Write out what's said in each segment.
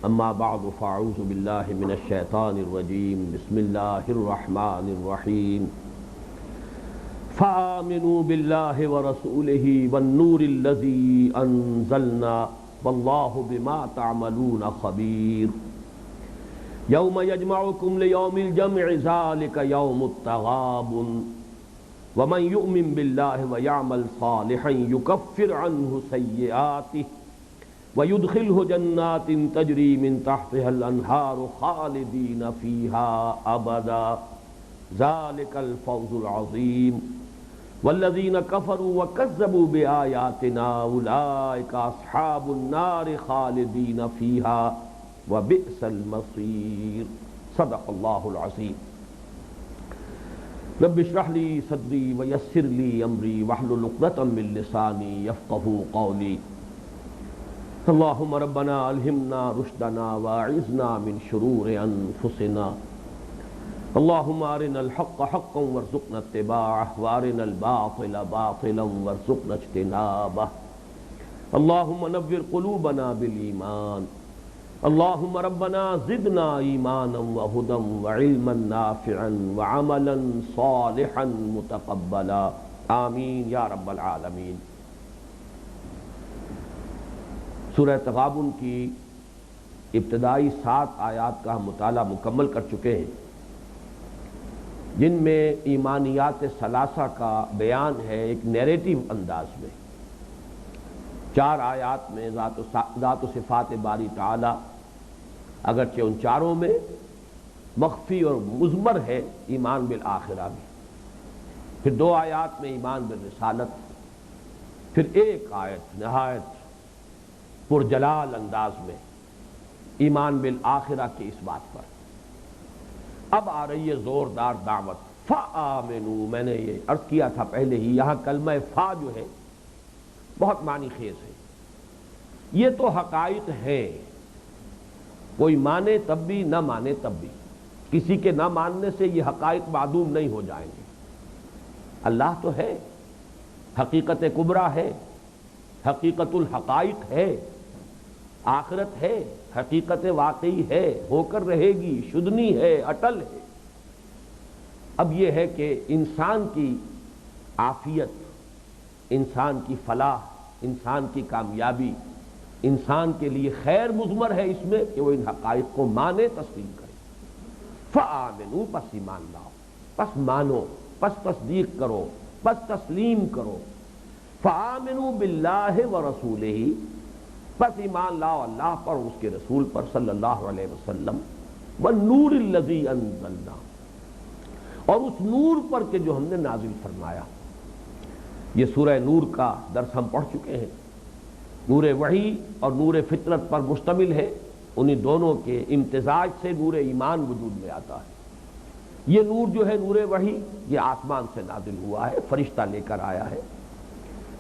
اما بعد فاعوذ باللہ من الشیطان الرجیم بسم اللہ الرحمن الرحیم فآمنوا باللہ ورسولہ والنور الذی انزلنا واللہ بما تعملون خبیر یوم یجمعکم لیوم الجمع ذالک یوم التغابن ومن یؤمن باللہ ویعمل صالحا یکفر عنہ سیئاتہ وَيُدْخِلْهُ جَنَّاتٍ تَجْرِي مِن تَحْتِهَا الْأَنْهَارُ خَالِدِينَ فِيهَا أَبَدًا ذَلِكَ الْفَوْزُ الْعَظِيمُ وَالَّذِينَ كَفَرُوا وَكَذَّبُوا بِآيَاتِنَا أُولَئِكَ أَصْحَابُ النَّارِ خَالِدِينَ فِيهَا وَبِئْسَ الْمَصِيرُ صدق اللہ العظیم۔ رب اشرح لي صدری ويسر لي أمری واحلل عقدۃ من لسانی يفقهوا قولی۔ اللہم ربنا الہمنا رشدنا واعذنا من شرور انفسنا اللہم ارنا الحق حقا وارزقنا اتباعہ وارنا الباطل باطلا وارزقنا اجتنابہ اللہم نور قلوبنا بالایمان اللہم ربنا زدنا ایمانا وہدا وعلما نافعا وعملا صالحا متقبلا آمین یا رب العالمین۔ سورہ تغابن کی ابتدائی 7 آیات کا ہم مطالعہ مکمل کر چکے ہیں، جن میں ایمانیات ثلاثہ کا بیان ہے ایک نیریٹو انداز میں۔ 4 آیات میں ذات و صفات باری تعالی اگرچہ ان چاروں میں مخفی اور مضمر ہے ایمان بالآخرہ میں، پھر 2 آیات میں ایمان بالرسالت، پھر ایک آیت نہایت پرجلال انداز میں ایمان بالآخرہ کی اس بات پر۔ اب آ رہی ہے زوردار دعوت، فآمنوا۔ میں نے یہ عرض کیا تھا پہلے ہی، یہاں کلمہ فا جو ہے بہت معنی خیز ہے۔ یہ تو حقائق ہے، کوئی مانے تب بھی نہ مانے تب بھی، کسی کے نہ ماننے سے یہ حقائق معدوم نہیں ہو جائیں گے۔ اللہ تو ہے، حقیقت کبریٰ ہے، حقیقت الحقائق ہے، آخرت ہے، حقیقت واقعی ہے، ہو کر رہے گی، شدنی ہے، اٹل ہے۔ اب یہ ہے کہ انسان کی عافیت، انسان کی فلاح، انسان کی کامیابی، انسان کے لیے خیر مضمر ہے اس میں کہ وہ ان حقائق کو مانے، تسلیم کرے۔ فآمنوا، پس ایمان لاؤ، پس مانو، پس تصدیق کرو، پس تسلیم کرو۔ فآمنوا باللہ ورسولہ، پس ایمان لاؤ اللہ پر، اس کے رسول پر صلی اللہ علیہ وسلم، والنور الذی انزلنا، اور اس نور پر کہ جو ہم نے نازل فرمایا۔ یہ سورہ نور کا درس ہم پڑھ چکے ہیں۔ نور وحی اور نور فطرت پر مشتمل ہے، انہی دونوں کے امتزاج سے نور ایمان وجود میں آتا ہے۔ یہ نور جو ہے نور وحی، یہ آسمان سے نازل ہوا ہے، فرشتہ لے کر آیا ہے۔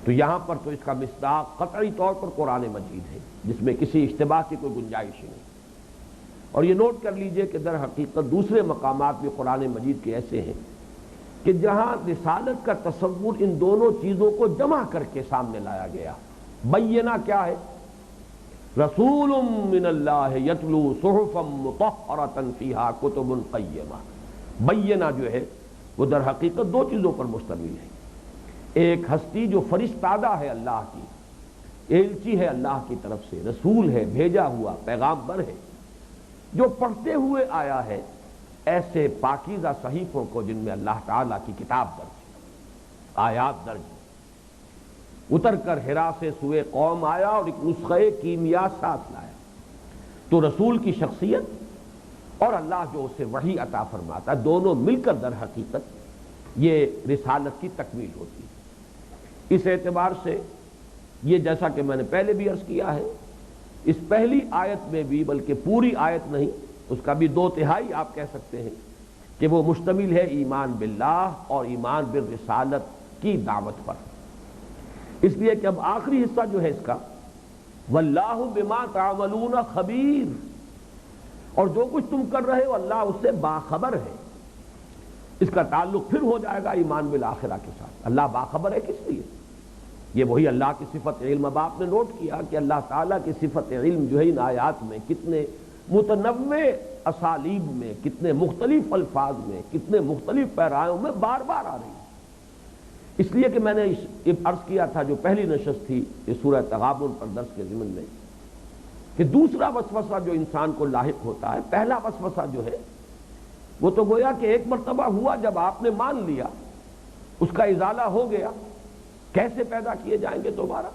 تو یہاں پر تو اس کا مصداق قطعی طور پر قرآن مجید ہے، جس میں کسی اشتباہ کی کوئی گنجائش نہیں۔ اور یہ نوٹ کر لیجئے کہ در حقیقت دوسرے مقامات بھی قرآن مجید کے ایسے ہیں کہ جہاں رسالت کا تصور ان دونوں چیزوں کو جمع کر کے سامنے لایا گیا۔ بینہ کیا ہے؟ رسول من اللہ یتلو صحفا مطہرۃ فیہا کتب قیمہ۔ بینہ جو ہے وہ در حقیقت 2 چیزوں پر مشتمل ہے۔ ایک ہستی جو فرستادہ ہے اللہ کی، ایلچی ہے اللہ کی طرف سے، رسول ہے، بھیجا ہوا پیغامبر ہے، جو پڑھتے ہوئے آیا ہے ایسے پاکیزہ صحیفوں کو جن میں اللہ تعالیٰ کی کتاب درج ہے، آیات درج ہے۔ اتر کر حرا سے سوئے قوم آیا اور ایک نسخہ کیمیا ساتھ لایا۔ تو رسول کی شخصیت اور اللہ جو اسے وحی عطا فرماتا ہے، دونوں مل کر در حقیقت یہ رسالت کی تکمیل ہوتی ہے۔ اس اعتبار سے یہ جیسا کہ میں نے پہلے بھی عرض کیا ہے، اس پہلی آیت میں بھی، بلکہ پوری آیت نہیں، اس کا بھی 2/3 آپ کہہ سکتے ہیں کہ وہ مشتمل ہے ایمان باللہ اور ایمان بالرسالت کی دعوت پر۔ اس لیے کہ اب آخری حصہ جو ہے اس کا، واللہ بما تعملون خبیر، اور جو کچھ تم کر رہے ہو اللہ اس سے باخبر ہے۔ اس کا تعلق پھر ہو جائے گا ایمان بالآخرہ کے ساتھ۔ اللہ باخبر ہے کس لیے؟ یہ وہی اللہ کی صفت علم. اب آپ نے نوٹ کیا کہ اللہ تعالیٰ کی صفت علم جو ہے ان آیات میں کتنے متنوع اسالیب میں، کتنے مختلف الفاظ میں، کتنے مختلف پیرایوں میں بار بار آ رہی ہے. اس لیے کہ میں نے عرض کیا تھا جو پہلی نشست تھی اس سورہ تغابن پر درس کے ضمن میں، کہ دوسرا وسوسہ جو انسان کو لاحق ہوتا ہے، پہلا وسوسہ جو ہے وہ تو گویا کہ ایک مرتبہ ہوا جب آپ نے مان لیا، اس کا ازالہ ہو گیا. کیسے پیدا کیے جائیں گے دوبارہ؟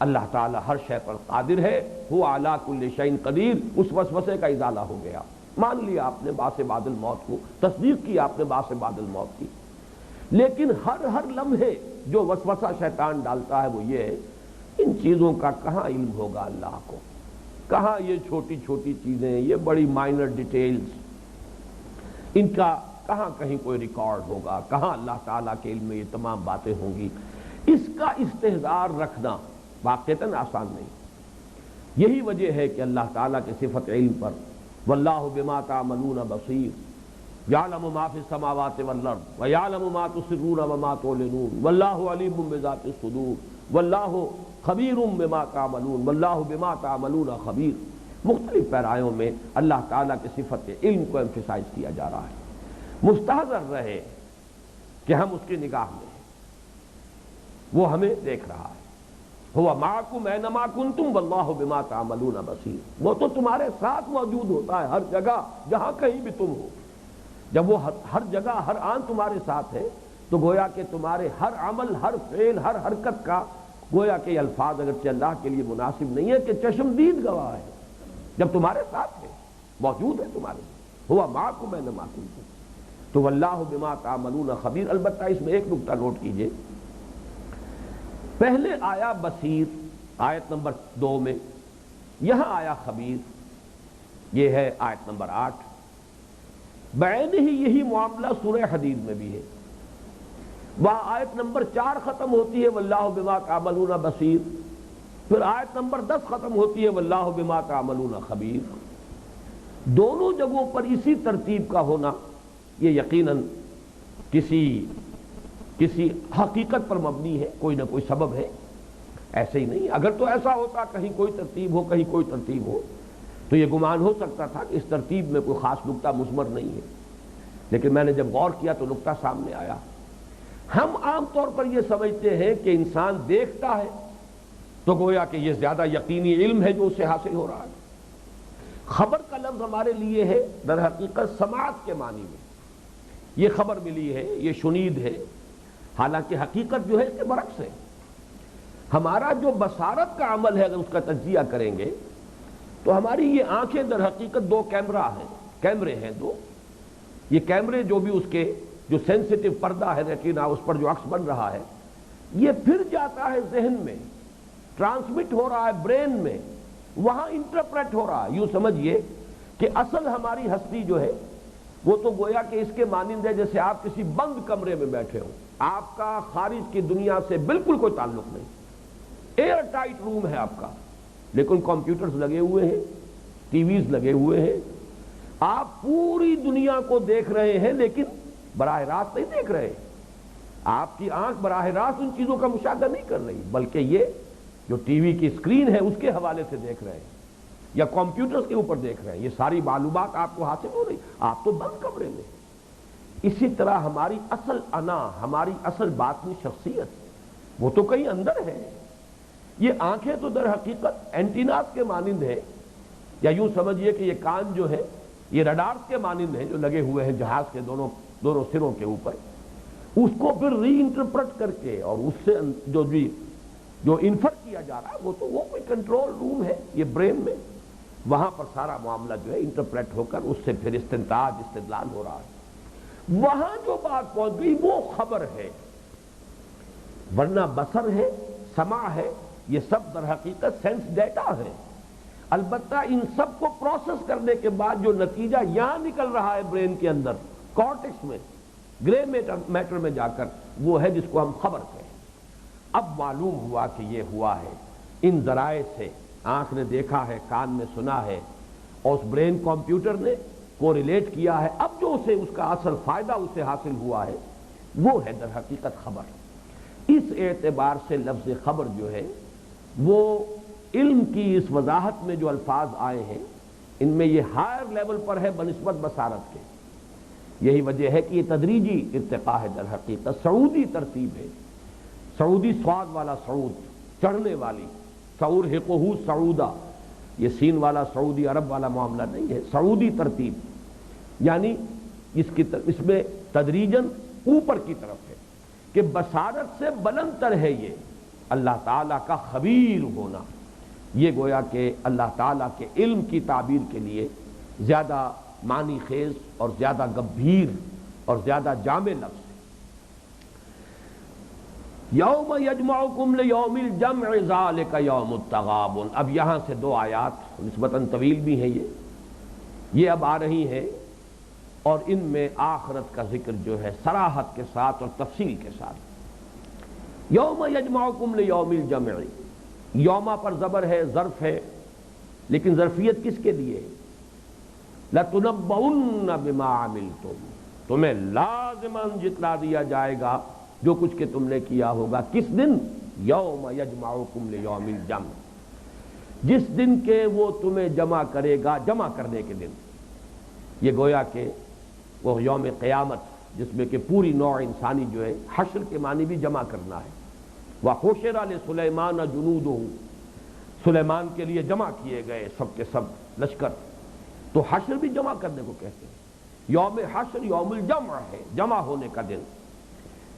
اللہ تعالیٰ ہر شے پر قادر ہے، وہ اعلیٰ کل شیء قدیر. اس وسوسے کا ازالہ ہو گیا، مان لیا آپ نے بعث بعد الموت کو، تصدیق کی آپ نے بعث بعد الموت کی. لیکن ہر لمحے جو وسوسہ شیطان ڈالتا ہے وہ یہ ہے، ان چیزوں کا کہاں علم ہوگا اللہ کو، کہاں یہ چھوٹی چھوٹی چیزیں، یہ بڑی مائنر ڈیٹیلز، ان کا کہاں کہیں کوئی ریکارڈ ہوگا، کہاں اللہ تعالیٰ کے علم میں یہ تمام باتیں ہوں گی. اس کا استحضار رکھنا واقعتاً آسان نہیں. یہی وجہ ہے کہ اللہ تعالیٰ کی صفت علم پر واللہ بما تعملون بصیر یعلم ما فی السماوات والارض ویعلم ما تسرون وما تعلنون واللہ علیم بذات الصدور واللہ خبیر بما تعملون واللہ بما تعملون خبیر. مختلف پیرایوں میں اللہ تعالیٰ کی صفت علم کو ایمفیسائز کیا جا رہا ہے. مستحضر رہے کہ ہم اس کی نگاہ میں ہیں، وہ ہمیں دیکھ رہا ہے. ہوا معکم اینما کنتم واللہ بما تعملون بصیر. وہ تو تمہارے ساتھ موجود ہوتا ہے ہر جگہ، جہاں کہیں بھی تم ہو. جب وہ ہر جگہ ہر آن تمہارے ساتھ ہے تو گویا کہ تمہارے ہر عمل، ہر فعل، ہر حرکت کا گویا کہ الفاظ اگرچہ اللہ کے لیے مناسب نہیں ہے کہ چشمدید گواہ ہے. جب تمہارے ساتھ ہے، موجود ہے تمہارے ساتھ، ہوا معکم اینما کنتم، تو واللہ بما تعملون خبیر. البتہ اس میں ایک نکتہ نوٹ کیجئے، پہلے آیا بصیر آیت نمبر 2 میں، یہاں آیا خبیر، یہ ہے آیت نمبر 8. بعین ہی یہی معاملہ سورہ حدید میں بھی ہے. وہاں آیت نمبر 4 ختم ہوتی ہے واللہ بما تعملون بصیر، پھر آیت نمبر 10 ختم ہوتی ہے واللہ بما تعملون خبیر. دونوں جگہوں پر اسی ترتیب کا ہونا یہ یقیناً کسی حقیقت پر مبنی ہے، کوئی نہ کوئی سبب ہے. ایسے ہی نہیں، اگر تو ایسا ہوتا کہیں کوئی ترتیب ہو کہیں کوئی ترتیب ہو تو یہ گمان ہو سکتا تھا کہ اس ترتیب میں کوئی خاص نقطہ مثمر نہیں ہے. لیکن میں نے جب غور کیا تو نقطہ سامنے آیا. ہم عام طور پر یہ سمجھتے ہیں کہ انسان دیکھتا ہے تو گویا کہ یہ زیادہ یقینی علم ہے جو اسے حاصل ہو رہا ہے. خبر کا لفظ ہمارے لیے ہے در حقیقت سماعت کے معنی میں. یہ خبر ملی ہے، یہ شنید ہے، حالانکہ حقیقت جو ہے اس کے برعکس ہے. ہمارا جو بصارت کا عمل ہے اگر اس کا تجزیہ کریں گے تو ہماری یہ آنکھیں در حقیقت کیمرے ہیں دو. یہ کیمرے جو بھی اس کے جو سینسٹیو پردہ ہے ریٹینا اس پر جو عکس بن رہا ہے، یہ پھر جاتا ہے ذہن میں، ٹرانسمٹ ہو رہا ہے برین میں، وہاں انٹرپریٹ ہو رہا ہے. یوں سمجھیے کہ اصل ہماری ہستی جو ہے وہ تو گویا کہ اس کے مانند ہے جیسے آپ کسی بند کمرے میں بیٹھے ہوں، آپ کا خارج کی دنیا سے بالکل کوئی تعلق نہیں، ایئر ٹائٹ روم ہے آپ کا، لیکن کمپیوٹرز لگے ہوئے ہیں، ٹی ویز لگے ہوئے ہیں، آپ پوری دنیا کو دیکھ رہے ہیں لیکن براہ راست نہیں دیکھ رہے. آپ کی آنکھ براہ راست ان چیزوں کا مشاہدہ نہیں کر رہی، بلکہ یہ جو ٹی وی کی اسکرین ہے اس کے حوالے سے دیکھ رہے ہیں یا کمپیوٹرز کے اوپر دیکھ رہے ہیں. یہ ساری معلومات آپ کو حاصل ہو رہی، آپ تو بند کمرے میں. اسی طرح ہماری اصل انا، ہماری اصل باطنی شخصیت وہ تو کہیں اندر ہے. یہ آنکھیں تو در حقیقت اینٹیناز کے مانند ہے، یا یوں سمجھیے کہ یہ کان جو ہے یہ رڈارز کے مانند ہیں جو لگے ہوئے ہیں جہاز کے دونوں سروں کے اوپر. اس کو پھر ری انٹرپریٹ کر کے اور اس سے جو انفر کیا جا رہا ہے وہ کوئی کنٹرول روم ہے یہ برین میں، وہاں پر سارا معاملہ جو ہے انٹرپریٹ ہو کر اس سے پھر استدلال ہو رہا ہے. وہاں جو بات پہنچ گئی وہ خبر ہے، ورنہ بصر ہے، سماع ہے، یہ سب در حقیقت سینس ڈیٹا ہے. البتہ ان سب کو پروسیس کرنے کے بعد جو نتیجہ یہاں نکل رہا ہے برین کے اندر کارٹیکس میں، گرے میٹر میں جا کر، وہ ہے جس کو ہم خبر کہیں. اب معلوم ہوا کہ یہ ہوا ہے ان ذرائع سے، آنکھ نے دیکھا ہے، کان نے سنا ہے، اور اس برین کمپیوٹر نے کو ریلیٹ کیا ہے. اب جو اسے اس کا اصل فائدہ اسے حاصل ہوا ہے وہ ہے در حقیقت خبر. اس اعتبار سے لفظ خبر جو ہے وہ علم کی اس وضاحت میں جو الفاظ آئے ہیں ان میں یہ ہائر لیول پر ہے بنسبت بصارت کے. یہی وجہ ہے کہ یہ تدریجی ارتقاء ہے، در حقیقت سعودی ترتیب ہے، سعودی سواد والا سعود، چڑھنے والی، سعورہقہ سعودا، یہ سین والا سعودی عرب والا معاملہ نہیں ہے، سعودی ترتیب، یعنی اس میں تدریجاً اوپر کی طرف ہے کہ بصارت سے بلند تر ہے یہ اللہ تعالیٰ کا خبیر ہونا. یہ گویا کہ اللہ تعالیٰ کے علم کی تعبیر کے لیے زیادہ معنی خیز اور زیادہ گمبھیر اور زیادہ جامع لفظ ہے. یوم یجمعکم لیوم الجمع ذالک یوم التغابن. اب یہاں سے دو آیات نسبتاً طویل بھی ہیں، یہ اب آ رہی ہیں اور ان میں آخرت کا ذکر جو ہے صراحت کے ساتھ اور تفصیل کے ساتھ. یوم یجمعکم لیوم الجمع، یوما پر زبر ہے، ظرف ہے، لیکن ظرفیت کس کے لیے؟ لَتُنَبَّؤُنَّ بِمَا عَمِلْتُمْ، تمہیں لازماً جتلا دیا جائے گا جو کچھ کہ تم نے کیا ہوگا. کس دن؟ یوم یجمعکم لیوم الجمع، جس دن کہ وہ تمہیں جمع کرے گا، جمع کرنے کے دن. یہ گویا کہ وہ یوم قیامت جس میں کہ پوری نوع انسانی جو ہے، حشر کے معنی بھی جمع کرنا ہے. وَحُشِرَ لِسُلَيْمَانَ جُنُودُهُ، سلیمان کے لیے جمع کیے گئے سب کے سب لشکر، تو حشر بھی جمع کرنے کو کہتے ہیں. یوم حشر یوم الجمع ہے، جمع ہونے کا دن.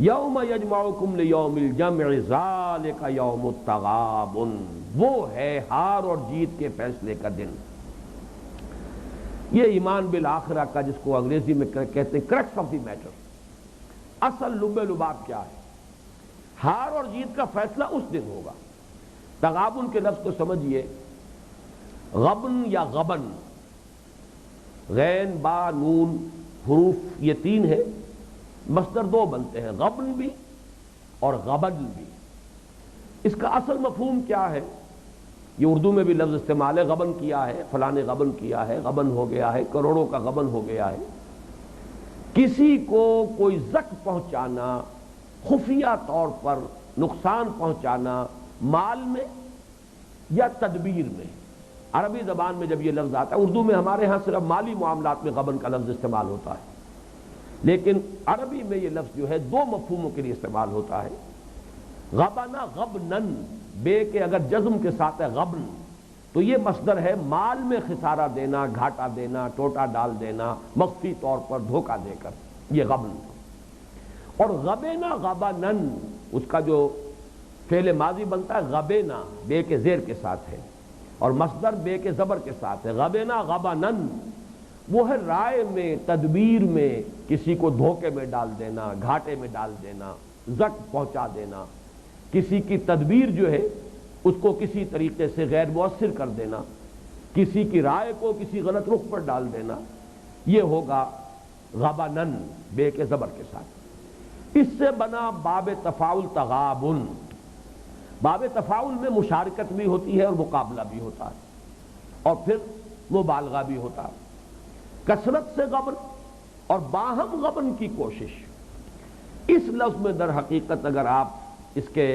یوم یجمعکم لیوم الجمع ذالک یوم التغابن، وہ ہے ہار اور جیت کے فیصلے کا دن. یہ ایمان بالآخرہ کا جس کو انگریزی میں کہتے ہیں کرکس آف دی میٹر، اصل لب لباب کیا ہے؟ ہار اور جیت کا فیصلہ اس دن ہوگا. تغابن کے لفظ کو سمجھیے، غبن یا غبن، غین با نون حروف یہ تین ہے، مصدر دو بنتے ہیں، غبن بھی اور غبن بھی. اس کا اصل مفہوم کیا ہے؟ یہ اردو میں بھی لفظ استعمال ہے، غبن کیا ہے، فلاں نے غبن کیا ہے، غبن ہو گیا ہے، کروڑوں کا غبن ہو گیا ہے. کسی کو کوئی زک پہنچانا، خفیہ طور پر نقصان پہنچانا، مال میں یا تدبیر میں. عربی زبان میں جب یہ لفظ آتا ہے، اردو میں ہمارے ہاں صرف مالی معاملات میں غبن کا لفظ استعمال ہوتا ہے، لیکن عربی میں یہ لفظ جو ہے دو مفہوموں کے لیے استعمال ہوتا ہے. غبنا غبنن، بے کے اگر جزم کے ساتھ ہے غبن تو یہ مصدر ہے مال میں خسارہ دینا، گھاٹا دینا، ٹوٹا ڈال دینا، مخفی طور پر دھوکہ دے کر، یہ غبن. اور غبینا غبنن، اس کا جو فعل ماضی بنتا ہے غبینا، بے کے زیر کے ساتھ ہے، اور مصدر بے کے زبر کے ساتھ ہے. غبینا غبنن وہ ہے رائے میں، تدبیر میں کسی کو دھوکے میں ڈال دینا، گھاٹے میں ڈال دینا، زک پہنچا دینا، کسی کی تدبیر جو ہے اس کو کسی طریقے سے غیر مؤثر کر دینا، کسی کی رائے کو کسی غلط رخ پر ڈال دینا. یہ ہوگا غبنن، بے کے زبر کے ساتھ. اس سے بنا باب تفاعل تغابن. باب تفاعل میں مشارکت بھی ہوتی ہے اور مقابلہ بھی ہوتا ہے، اور پھر مبالغہ بھی ہوتا ہے. کثرت سے غبن اور باہم غبن کی کوشش. اس لفظ میں در حقیقت اگر آپ اس کے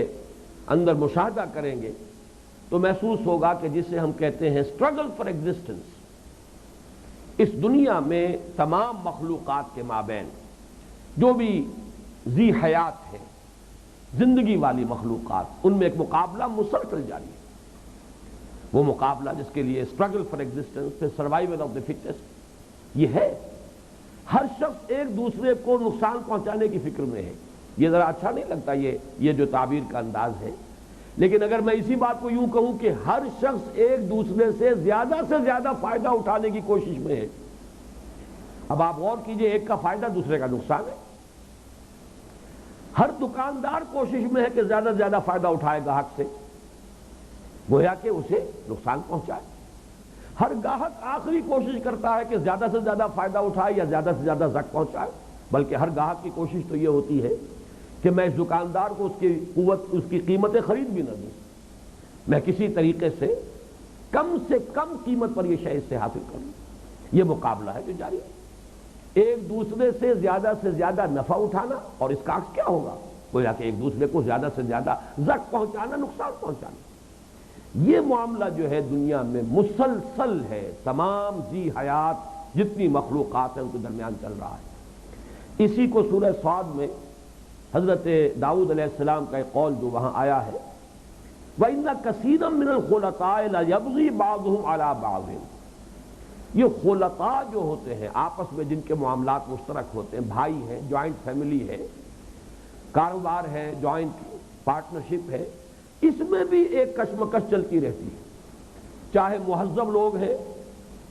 اندر مشاہدہ کریں گے تو محسوس ہوگا کہ جسے ہم کہتے ہیں اسٹرگل فار ایگزسٹنس، اس دنیا میں تمام مخلوقات کے مابین جو بھی ذی حیات ہے، زندگی والی مخلوقات، ان میں ایک مقابلہ مسلسل جاری ہے. وہ مقابلہ جس کے لیے struggle for existence, survival of the fittest, یہ ہے. ہر شخص ایک دوسرے کو نقصان پہنچانے کی فکر میں ہے. یہ ذرا اچھا نہیں لگتا یہ جو تعبیر کا انداز ہے، لیکن اگر میں اسی بات کو یوں کہوں کہ ہر شخص ایک دوسرے سے زیادہ فائدہ اٹھانے کی کوشش میں ہے. اب آپ غور کیجئے، ایک کا فائدہ دوسرے کا نقصان ہے. ہر دکاندار کوشش میں ہے کہ زیادہ سے زیادہ فائدہ اٹھائے گاہک سے، گویا کہ اسے نقصان پہنچائے. ہر گاہک آخری کوشش کرتا ہے کہ زیادہ سے زیادہ فائدہ اٹھائے یا زیادہ سے زیادہ زک پہنچائے. بلکہ ہر گاہک کی کوشش تو یہ ہوتی ہے کہ میں اس دکاندار کو اس کی قیمتیں خرید بھی نہ دوں، میں کسی طریقے سے کم قیمت پر یہ شے اس سے حاصل کروں. یہ مقابلہ ہے جو جاری ہے، ایک دوسرے سے زیادہ نفع اٹھانا. اور اس کا عکس کیا ہوگا؟ گویا کہ ایک دوسرے کو زیادہ سے زیادہ زخم پہنچانا، نقصان پہنچانا۔ یہ معاملہ جو ہے دنیا میں مسلسل ہے، تمام ذی حیات جتنی مخلوقات ہیں ان کے درمیان چل رہا ہے۔ اسی کو سورہ صاد میں حضرت داؤد علیہ السلام کا ایک قول جو وہاں آیا ہے، وَإِنَّ كَثِيرًا مِّنَ الْخُلَطَاءِ لَيَبْغِي بَعْضُهُمْ عَلَىٰ بَعْضٍ۔ یہ خلطاء جو ہوتے ہیں آپس میں جن کے معاملات مشترک ہوتے ہیں، بھائی ہیں، جوائنٹ فیملی ہے، کاروبار ہے، جوائنٹ پارٹنرشپ ہے، اس میں بھی ایک کشمکش چلتی رہتی ہے۔ چاہے مہذب لوگ ہیں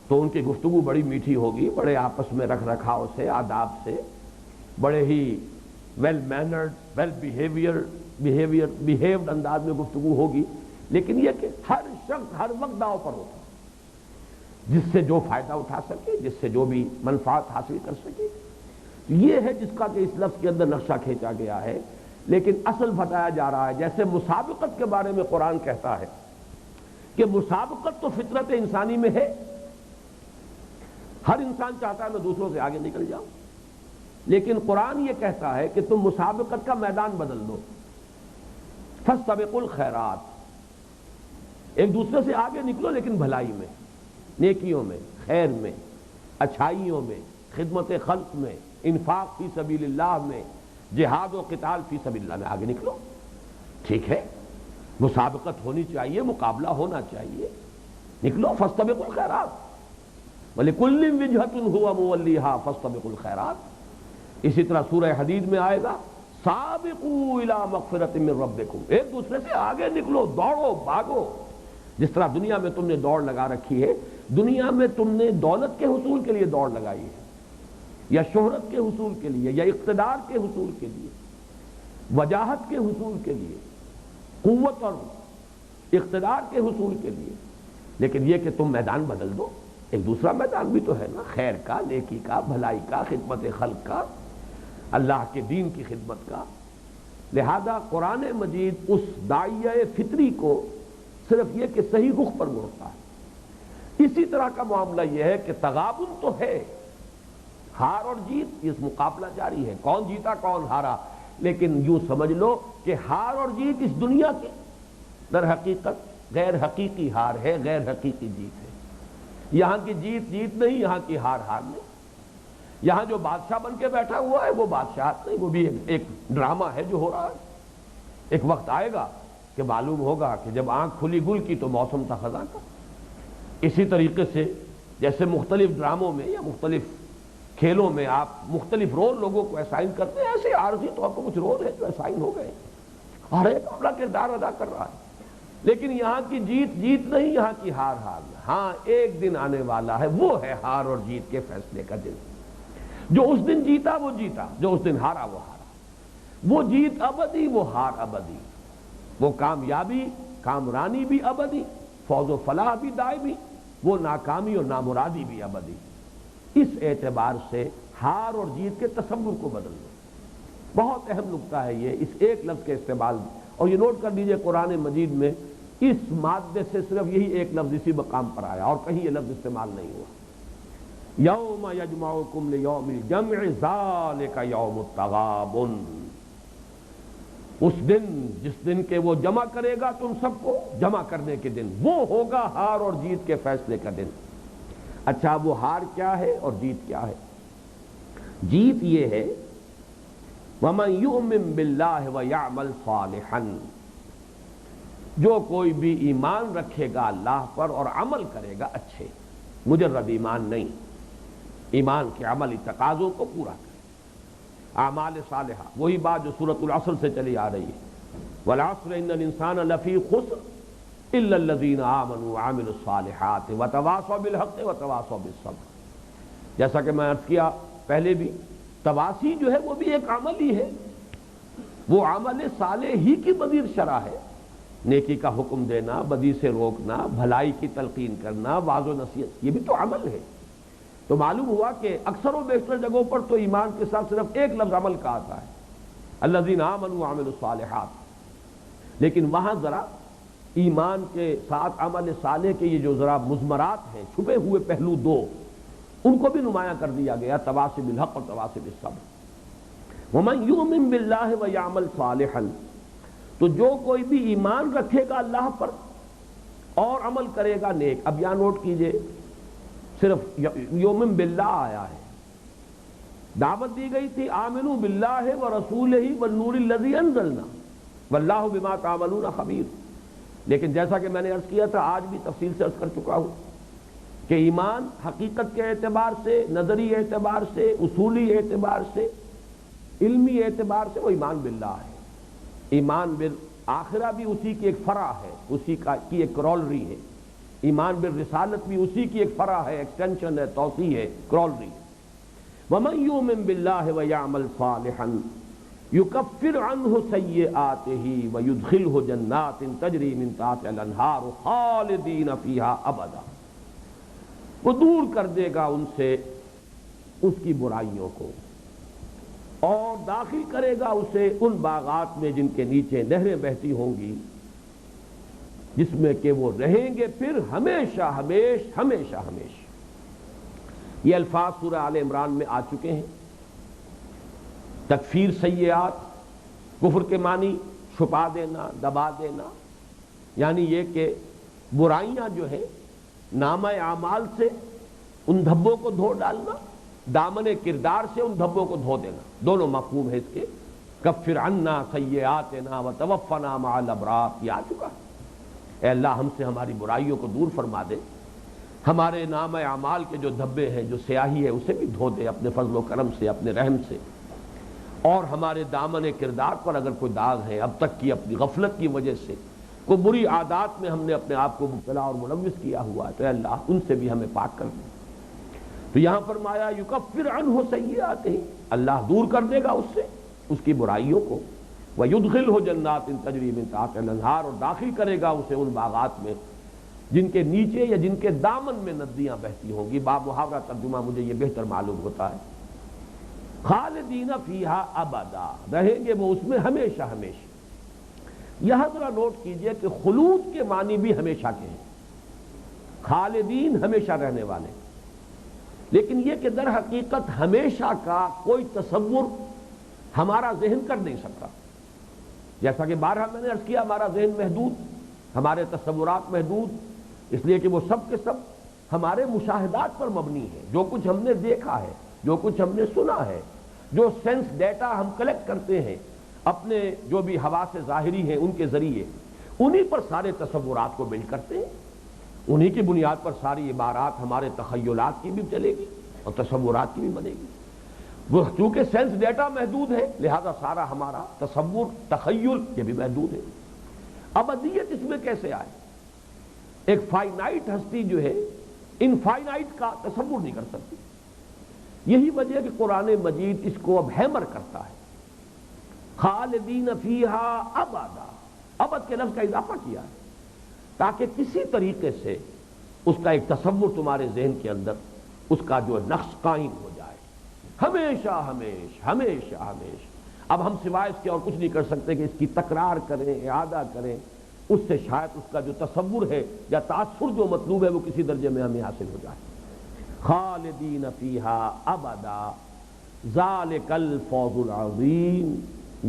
تو ان کی گفتگو بڑی میٹھی ہوگی، بڑے آپس میں رکھ رکھاؤ سے، آداب سے، بڑے ہی ویل مینرڈ، ویل بیہیوڈ انداز میں گفتگو ہوگی، لیکن یہ کہ ہر شخص ہر وقت داؤ پر ہوتا ہے، جس سے جو فائدہ اٹھا سکے، جس سے جو بھی منفعت حاصل کر سکے۔ یہ ہے جس کا کہ اس لفظ کے اندر نقشہ کھینچا گیا ہے، لیکن اصل بتایا جا رہا ہے۔ جیسے مسابقت کے بارے میں قرآن کہتا ہے کہ مسابقت تو فطرت انسانی میں ہے، ہر انسان چاہتا ہے میں دوسروں سے آگے نکل جاؤں، لیکن قرآن یہ کہتا ہے کہ تم مسابقت کا میدان بدل دو، فاستبقوا الخیرات، ایک دوسرے سے آگے نکلو لیکن بھلائی میں، نیکیوں میں، خیر میں، اچھائیوں میں، خدمت خلق میں، انفاق فی سبیل اللہ میں، جہاد و قتال فی سبیل اللہ میں آگے نکلو۔ ٹھیک ہے، مسابقت ہونی چاہیے، مقابلہ ہونا چاہیے، نکلو، فاستبقوا الخیرات، وَلِكُلٍّ وِجْهَةٌ هُوَ مُوَلِّيهَا فَاسْتَبِقُوا الْخَيْرَاتِ۔ اسی طرح سورہ حدید میں آئے گا سابقوا الی مغفرۃ من ربکم، ایک دوسرے سے آگے نکلو، دوڑو، بھاگو۔ جس طرح دنیا میں تم نے دوڑ لگا رکھی ہے، دنیا میں تم نے دولت کے حصول کے لیے دوڑ لگائی ہے، یا شہرت کے حصول کے لیے، یا اقتدار کے حصول کے لیے، وجاہت کے حصول کے لیے، قوت اور اقتدار کے حصول کے لیے، لیکن یہ کہ تم میدان بدل دو، ایک دوسرا میدان بھی تو ہے نا، خیر کا، نیکی کا، بھلائی کا، خدمت خلق کا، اللہ کے دین کی خدمت کا۔ لہذا قرآن مجید اس داعیہ فطری کو صرف یہ کہ صحیح رخ پر موڑتا ہے۔ اسی طرح کا معاملہ یہ ہے کہ تغابن تو ہے، ہار اور جیت، اس مقابلہ جاری ہے، کون جیتا کون ہارا، لیکن یوں سمجھ لو کہ ہار اور جیت اس دنیا کی در حقیقت غیر حقیقی ہار ہے، غیر حقیقی جیت ہے۔ یہاں کی جیت جیت نہیں، یہاں کی ہار ہار نہیں۔ یہاں جو بادشاہ بن کے بیٹھا ہوا ہے وہ بادشاہت نہیں، وہ بھی ایک ڈرامہ ہے جو ہو رہا ہے۔ ایک وقت آئے گا کہ معلوم ہوگا کہ جب آنکھ کھلی گل کی تو موسم تھا خزاں کا۔ اسی طریقے سے جیسے مختلف ڈراموں میں یا مختلف کھیلوں میں آپ مختلف رول لوگوں کو اسائن کرتے ہیں، ایسے عارضی طور پر کچھ رول ہیں جو اسائن ہو گئے اور ایک اپنا کردار ادا کر رہا ہے، لیکن یہاں کی جیت جیت نہیں، یہاں کی ہار ہار نہیں۔ ہاں ایک دن آنے والا ہے، وہ ہے ہار اور جیت کے فیصلے کا دن۔ جو اس دن جیتا وہ جیتا، جو اس دن ہارا وہ ہارا، وہ جیت ابدی، وہ ہار ابدی، وہ کامیابی کامرانی بھی ابدی، فوز و فلاح بھی دائمی، وہ ناکامی اور نامرادی بھی ابدی۔ اس اعتبار سے ہار اور جیت کے تصور کو بدل دو۔ بہت اہم نکتہ ہے یہ، اس ایک لفظ کے استعمال، اور یہ نوٹ کر لیجئے قرآن مجید میں اس مادے سے صرف یہی ایک لفظ اسی مقام پر آیا اور کہیں یہ لفظ استعمال نہیں ہوا۔ یوم یجمعکم لیوم الجمع ذالک یوم التغابن، اس دن جس دن کے وہ جمع کرے گا تم سب کو، جمع کرنے کے دن، وہ ہوگا ہار اور جیت کے فیصلے کا دن۔ اچھا وہ ہار کیا ہے اور جیت کیا ہے؟ جیت یہ ہے وَمَن يُؤْمِن بِاللَّهِ وَيَعْمَلْ صَالِحًا، جو کوئی بھی ایمان رکھے گا اللہ پر اور عمل کرے گا اچھے، مجرد ایمان نہیں، ایمان کے عملی تقاضوں کو پورا کرے، اعمال صالحہ، وہی بات جو سورۃ العصر سے چلی آ رہی ہے، وَالْعَصْرِ إِنَّ الْإِنسَانَ لَفِي خُسْرٍ إِلَّا الَّذِينَ آمَنُوا وَعَمِلُوا الصَّالِحَاتِ وَتَوَاصَوْا بِالْحَقِّ وَتَوَاصَوْا بِالصَّبْرِ۔ جیسا کہ میں عرض کیا پہلے بھی، تواسی جو ہے وہ بھی ایک عمل ہی ہے، وہ عمل صالح ہی کی مزید شرح ہے، نیکی کا حکم دینا، بدی سے روکنا، بھلائی کی تلقین کرنا، واعظ و نصیحت، یہ بھی تو عمل ہے۔ تو معلوم ہوا کہ اکثر و بیشتر جگہوں پر تو ایمان کے ساتھ صرف ایک لفظ عمل کا آتا ہے، الذین آمنوا وعملوا الصالحات، لیکن وہاں ذرا ایمان کے ساتھ عمل صالح کے یہ جو ذرا مضمرات ہیں، چھپے ہوئے پہلو دو، ان کو بھی نمایاں کر دیا گیا، تواصی بالحق اور تواصی بالصبر۔ وَمَن يُؤْمِن بِاللَّهِ وَيَعْمَلْ صَالِحًا، تو جو کوئی بھی ایمان رکھے گا اللہ پر اور عمل کرے گا نیک. اب یہاں نوٹ کیجئے صرف یؤمن باللہ آیا ہے، دعوت دی گئی تھی آمنوا باللہ ورسولہ والنور الذی انزلنا واللہ بما تعملون خبیر. لیکن جیسا کہ میں نے عرض کیا تھا، آج بھی تفصیل سے عرض کر چکا ہوں کہ ایمان حقیقت کے اعتبار سے، نظری اعتبار سے، اصولی اعتبار سے، علمی اعتبار سے وہ ایمان باللہ ہے. ایمان بالآخرہ بھی اسی کی ایک فرع ہے، اسی کی ایک کرولری ہے. ایمان بالرسالت بھی اسی کی ایک فرع ہے، ایکسٹینشن ہے، توسیع ہے، کرولری ہے. وَمَن يُؤْمِن بِاللَّهِ وَيَعْمَلْ صَالِحًا يُكَفِّرْ عَنْهُ سَيِّئَاتِهِ وَيُدْخِلْهُ جَنَّاتٍ تَجْرِي مِن تَحْتِهَا الْأَنْهَارُ خَالِدِينَ فِيهَا أَبَدًا، وہ دور کر دے گا ان سے اس کی برائیوں کو اور داخل کرے گا اسے ان باغات میں جن کے نیچے نہریں بہتی ہوں گی، جس میں کہ وہ رہیں گے پھر ہمیشہ ہمیش ہمیشہ ہمیش. یہ الفاظ سورہ آل عمران میں آ چکے ہیں. تکفیر سیئات، کفر کے معنی چھپا دینا، دبا دینا، یعنی یہ کہ برائیاں جو ہیں نامہ اعمال سے ان دھبوں کو دھو ڈالنا، دامن کردار سے ان دھبوں کو دھو دینا، دونوں مفہوم ہے اس کے. کفر عنا سیئاتنا وتوفنا مع الابرار، یہ آ چکا. اے اللہ ہم سے ہماری برائیوں کو دور فرما دے، ہمارے نام اعمال کے جو دھبے ہیں، جو سیاہی ہے، اسے بھی دھو دے اپنے فضل و کرم سے، اپنے رحم سے. اور ہمارے دامن کردار پر اگر کوئی داغ ہے اب تک کی اپنی غفلت کی وجہ سے، کوئی بری عادات میں ہم نے اپنے آپ کو مبتلا اور ملوث کیا ہوا ہے، تو اے اللہ ان سے بھی ہمیں پاک کر دے. تو یہاں فرمایا یکفر عنہ سیئاتہ، اللہ دور کر دے گا اس سے اس کی برائیوں کو. وَيُدْخِلْهُ جَنَّاتٍ تَجْرِي مِن تَحْتِهَا الْأَنْهَارُ، اور داخل کرے گا اسے ان باغات میں جن کے نیچے یا جن کے دامن میں ندیاں بہتی ہوں گی. با محاورہ ترجمہ مجھے یہ بہتر معلوم ہوتا ہے. خالدین فیہا ابدا، رہیں گے وہ اس میں ہمیشہ ہمیشہ. یہاں ذرا نوٹ کیجئے کہ خلود کے معنی بھی ہمیشہ کے ہیں. خالدین ہمیشہ رہنے والے، لیکن یہ کہ در حقیقت ہمیشہ کا کوئی تصور ہمارا ذہن کر نہیں سکتا. جیسا کہ بارہا میں نے عرض کیا، ہمارا ذہن محدود، ہمارے تصورات محدود، اس لیے کہ وہ سب کے سب ہمارے مشاہدات پر مبنی ہے. جو کچھ ہم نے دیکھا ہے، جو کچھ ہم نے سنا ہے، جو سینس ڈیٹا ہم کلیکٹ کرتے ہیں اپنے جو بھی حواس ظاہری ہیں ان کے ذریعے، انہی پر سارے تصورات کو بلڈ کرتے ہیں. انہی کی بنیاد پر ساری عبارات ہمارے تخیلات کی بھی چلے گی اور تصورات کی بھی بنے گی. وہ چونکہ سینس ڈیٹا محدود ہے لہذا سارا ہمارا تصور تخیل یہ بھی محدود ہے. ابدیت اس میں کیسے آئے؟ ایک فائنائٹ ہستی جو ہے انفائنائٹ کا تصور نہیں کر سکتی. یہی وجہ ہے کہ قرآن مجید اس کو اب ہیمر کرتا ہے. خالدین فیہا ابدا، ابد کے لفظ کا اضافہ کیا ہے تاکہ کسی طریقے سے اس کا ایک تصور تمہارے ذہن کے اندر اس کا جو نقش قائم ہو جائے. ہمیشہ ہمیش ہمیشہ ہمیش. اب ہم سوائے اس کے اور کچھ نہیں کر سکتے کہ اس کی تکرار کریں، اعادہ کریں، اس سے شاید اس کا جو تصور ہے یا تاثر جو مطلوب ہے وہ کسی درجے میں ہمیں حاصل ہو جائے. خالدین فیہا ابدا ذالک الفوز العظیم،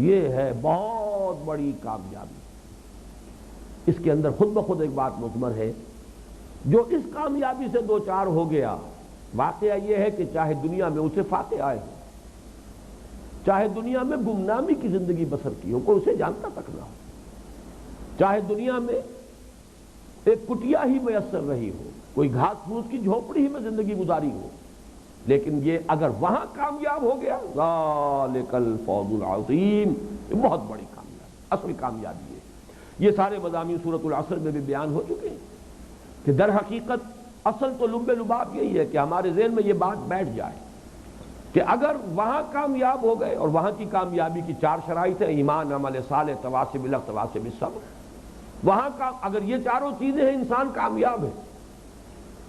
یہ ہے بہت بڑی کامیابی. اس کے اندر خود بخود ایک بات مضمر ہے، جو اس کامیابی سے دو چار ہو گیا، واقعہ یہ ہے کہ چاہے دنیا میں اسے فاتح آئے ہو، چاہے دنیا میں گمنامی کی زندگی بسر کی ہو، کوئی اسے جانتا تک نہ ہو، چاہے دنیا میں ایک کٹیا ہی میسر رہی ہو، کوئی گھاس پھوس کی جھوپڑی ہی میں زندگی گزاری ہو، لیکن یہ اگر وہاں کامیاب ہو گیا، ذالک الفوز العظیم، یہ بہت بڑی کامیابی، اصل کامیابی ہے. یہ سارے مضامین سورۃ العصر میں بھی بیان ہو چکے ہیں کہ در حقیقت اصل تو لب لباب یہی ہے کہ ہمارے ذہن میں یہ بات بیٹھ جائے کہ اگر وہاں کامیاب ہو گئے، اور وہاں کی کامیابی کی چار شرائط ہیں: ایمان، عمل صالح، تواصی بالحق، تواصی بالصبر. وہاں کا اگر یہ چاروں چیزیں ہیں انسان کامیاب ہے.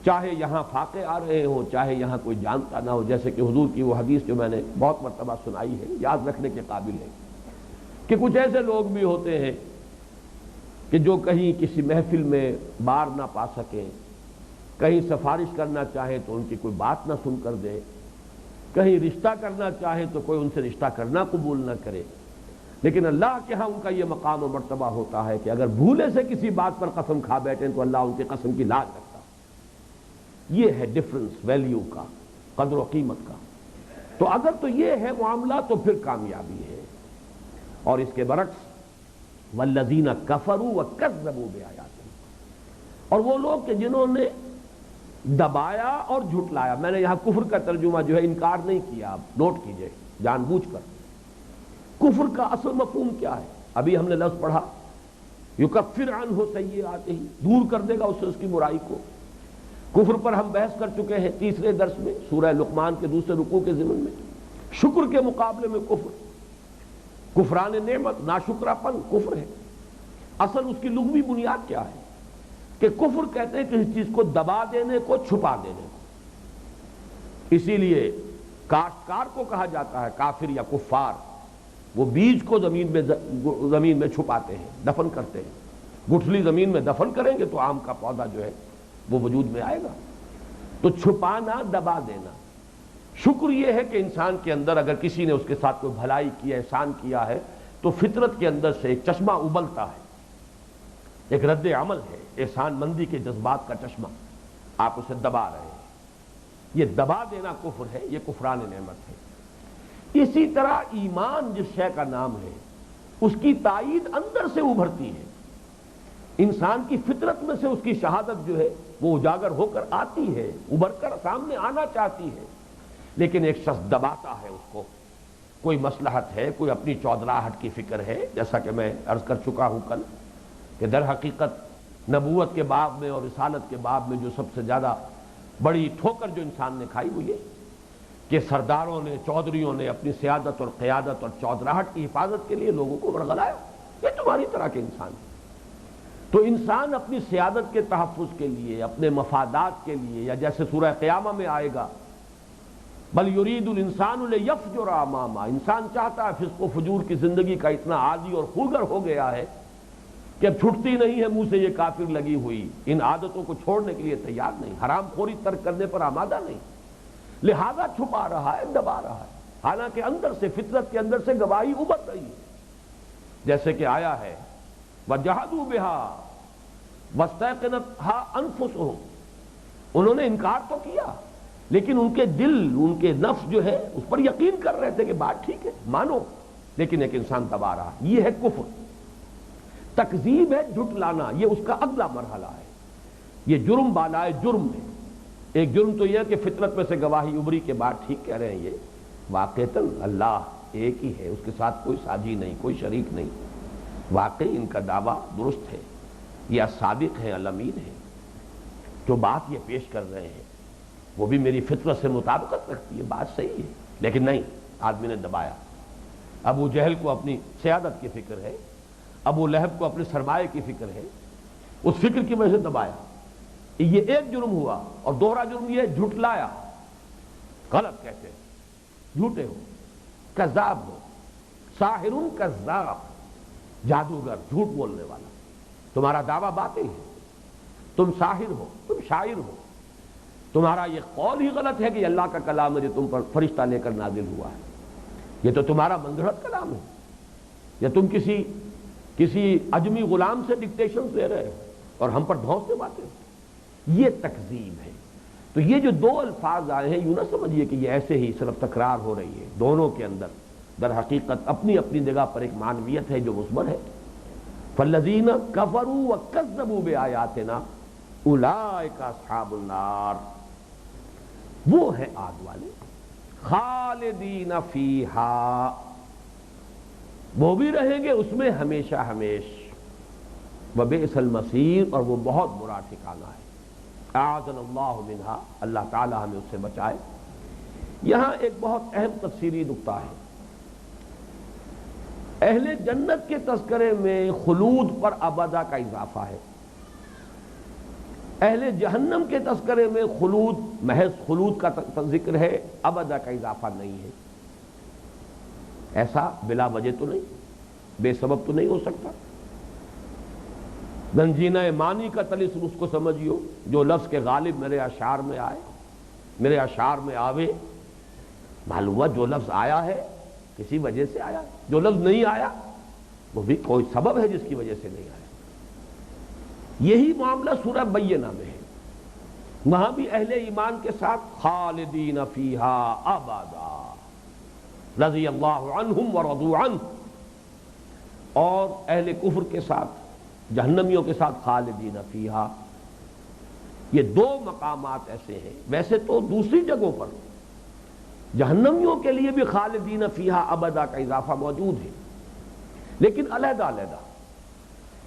چاہے یہاں فاقے آ رہے ہوں، چاہے یہاں کوئی جانتا نہ ہو. جیسے کہ حضور کی وہ حدیث جو میں نے بہت مرتبہ سنائی ہے، یاد رکھنے کے قابل ہے کہ کچھ ایسے لوگ بھی ہوتے ہیں کہ جو کہیں کسی محفل میں بار نہ پا سکیں، کہیں سفارش کرنا چاہیں تو ان کی کوئی بات نہ سن کر دے، کہیں رشتہ کرنا چاہے تو کوئی ان سے رشتہ کرنا قبول نہ کرے، لیکن اللہ کے ہاں ان کا یہ مقام و مرتبہ ہوتا ہے کہ اگر بھولے سے کسی بات پر قسم کھا بیٹھیں تو اللہ ان کی قسم کی لاج رکھتا ہے۔ یہ ہے ڈفرنس ویلیو کا، قدر و قیمت کا۔ تو اگر تو یہ ہے معاملہ تو پھر کامیابی ہے۔ اور اس کے برعکس والذین کفروا وکذبوا بآیاتنا، اور وہ لوگ کہ جنہوں نے دبایا اور جھٹلایا۔ میں نے یہاں کفر کا ترجمہ جو ہے انکار نہیں کیا، آپ نوٹ کیجئے جان بوجھ کر۔ کفر کا اصل مفہوم کیا ہے؟ ابھی ہم نے لفظ پڑھا یکفر عنہ سیئاتہ، دور کر دے گا اس سے اس کی برائی کو۔ کفر پر ہم بحث کر چکے ہیں تیسرے درس میں، سورہ لقمان کے دوسرے رکوع کے ضمن میں۔ شکر کے مقابلے میں کفر، کفران نعمت، ناشکرا پن کفر ہے۔ اصل اس کی لغوی بنیاد کیا ہے کہ کفر کہتے ہیں کسی چیز کو دبا دینے کو، چھپا دینے کو۔ اسی لیے کاشتکار کو کہا جاتا ہے کافر یا کفار، وہ بیج کو زمین میں چھپاتے ہیں، دفن کرتے ہیں۔ گٹھلی زمین میں دفن کریں گے تو آم کا پودا جو ہے وہ وجود میں آئے گا۔ تو چھپانا، دبا دینا۔ شکر یہ ہے کہ انسان کے اندر اگر کسی نے اس کے ساتھ کوئی بھلائی کی ہے، احسان کیا ہے، تو فطرت کے اندر سے ایک چشمہ ابلتا ہے، ایک رد عمل ہے، احسان مندی کے جذبات کا چشمہ، آپ اسے دبا رہے ہیں۔ یہ دبا دینا کفر ہے، یہ کفران نعمت ہے۔ اسی طرح ایمان جس شے کا نام ہے، اس کی تائید اندر سے ابھرتی ہے۔ انسان کی فطرت میں سے اس کی شہادت جو ہے وہ اجاگر ہو کر آتی ہے، ابھر کر سامنے آنا چاہتی ہے، لیکن ایک شخص دباتا ہے اس کو۔ کوئی مصلحت ہے، کوئی اپنی چودراہٹ کی فکر ہے، جیسا کہ میں عرض کر چکا ہوں کل کہ در حقیقت نبوت کے باب میں اور رسالت کے باب میں جو سب سے زیادہ بڑی ٹھوکر جو انسان نے کھائی وہ یہ کہ سرداروں نے، چودھریوں نے اپنی سیادت اور قیادت اور چودراہٹ کی حفاظت کے لیے لوگوں کو ورغلایا۔ یہ تمہاری طرح کے انسان ہیں۔ تو انسان اپنی سیادت کے تحفظ کے لیے، اپنے مفادات کے لیے، یا جیسے سورہ قیامہ میں آئے گا بل یرید الانسان لیفجر امامہ، انسان چاہتا ہے، فسق و فجور کی زندگی کا اتنا عادی اور خوگر ہو گیا ہے کہ اب چھٹتی نہیں ہے منہ سے یہ کافر لگی ہوئی، ان عادتوں کو چھوڑنے کے لیے تیار نہیں، حرام خوری ترک کرنے پر آمادہ نہیں، لہذا چھپا رہا ہے، دبا رہا ہے، حالانکہ اندر سے، فطرت کے اندر سے گواہی ابھر رہی ہے۔ جیسے کہ آیا ہے وَجَحَدُوا بِهَا وَاسْتَيْقَنَتْهَا أَنفُسُهُمْ، انہوں نے انکار تو کیا لیکن ان کے دل، ان کے نفس جو ہے اس پر یقین کر رہے تھے کہ بات ٹھیک ہے، مانو، لیکن ایک انسان دبا رہا۔ یہ ہے کفر۔ تکذیب ہے جھٹلانا، یہ اس کا اگلا مرحلہ ہے۔ یہ جرم بالائے جرم ہے۔ ایک جرم تو یہ ہے کہ فطرت میں سے گواہی ابری کے بعد ٹھیک کہہ رہے ہیں یہ واقعتاً اللہ ایک ہی ہے، اس کے ساتھ کوئی ساجی نہیں، کوئی شریک نہیں، واقعی ان کا دعویٰ درست ہے، یہ الصادق ہے، الامین ہے، جو بات یہ پیش کر رہے ہیں وہ بھی میری فطرت سے مطابقت رکھتی ہے، بات صحیح ہے، لیکن نہیں، آدمی نے دبایا۔ ابو جہل کو اپنی سیادت کی فکر ہے، ابو لہب کو اپنے سرمایہ کی فکر ہے، اس فکر کی وجہ سے دبایا۔ یہ ایک جرم ہوا، اور دوسرا جرم یہ جھٹلایا، غلط کہتے ہیں، جھوٹے ہو، کذاب ہو، ساحر کذاب، جادوگر، جھوٹ بولنے والا، تمہارا دعویٰ باطل ہے، تم ساحر ہو، تم شاعر ہو، تمہارا یہ قول ہی غلط ہے کہ یہ اللہ کا کلام ہے جو تم پر فرشتہ لے کر نازل ہوا ہے، یہ تو تمہارا منگڑت کلام ہے، یا تم کسی عجمی غلام سے ڈکٹیشن دے رہے ہو اور ہم پر دھونسے باتیں ہو۔ یہ تکذیب ہے۔ تو یہ جو دو الفاظ آئے ہیں، یوں نہ سمجھیے کہ یہ ایسے ہی صرف تکرار ہو رہی ہے، دونوں کے اندر در حقیقت اپنی اپنی جگہ پر ایک معنویت ہے جو مثبت ہے۔ فالذین کفروا وکذبوا بآیاتنا اولئک اصحاب النار، وہ ہیں آگ والے، خالدین فیہا، وہ بھی رہیں گے اس میں ہمیشہ ہمیش، وبئس المصیر، اور وہ بہت برا ٹھکانہ ہے۔ اعاذنا اللہ منہا، اللہ تعالی ہمیں اس سے بچائے۔ یہاں ایک بہت اہم تفسیری نکتہ ہے۔ اہل جنت کے تذکرے میں خلود پر ابدا کا اضافہ ہے، اہل جہنم کے تذکرے میں خلود، محض خلود کا ذکر ہے، ابدا کا اضافہ نہیں ہے۔ ایسا بلا وجہ تو نہیں، بے سبب تو نہیں ہو سکتا۔ گنجینہ معنی کا طلسم اس کو سمجھیو جو لفظ کے غالب میرے اشعار میں آئے، میرے اشعار میں آوے، معلوم ہوا جو لفظ آیا ہے کسی وجہ سے آیا، جو لفظ نہیں آیا وہ بھی کوئی سبب ہے جس کی وجہ سے نہیں آیا۔ یہی معاملہ سورہ بینہ میں ہے، وہاں بھی اہل ایمان کے ساتھ خالدین فیہا ابدا رضی اللہ عنہم ورضوا عنہ، اور اہل کفر کے ساتھ جہنمیوں کے ساتھ خالدین فیہا۔ یہ دو مقامات ایسے ہیں، ویسے تو دوسری جگہوں پر جہنمیوں کے لیے بھی خالدین فیہا ابدا کا اضافہ موجود ہے، لیکن علیحدہ علیحدہ۔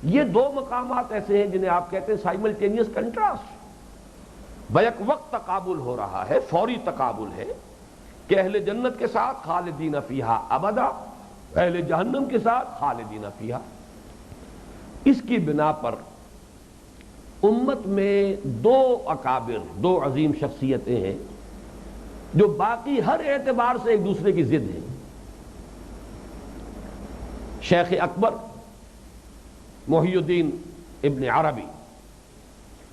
یہ دو مقامات ایسے ہیں جنہیں آپ کہتے ہیں سائملٹینیس کنٹراسٹ، بیک وقت تقابل ہو رہا ہے، فوری تقابل ہے کہ اہل جنت کے ساتھ خالدین فیہا ابدا، اہل جہنم کے ساتھ خالدین فیہا۔ اس کی بنا پر امت میں دو اکابر، دو عظیم شخصیتیں ہیں جو باقی ہر اعتبار سے ایک دوسرے کی ضد ہیں۔ شیخ اکبر محی الدین ابن عربی،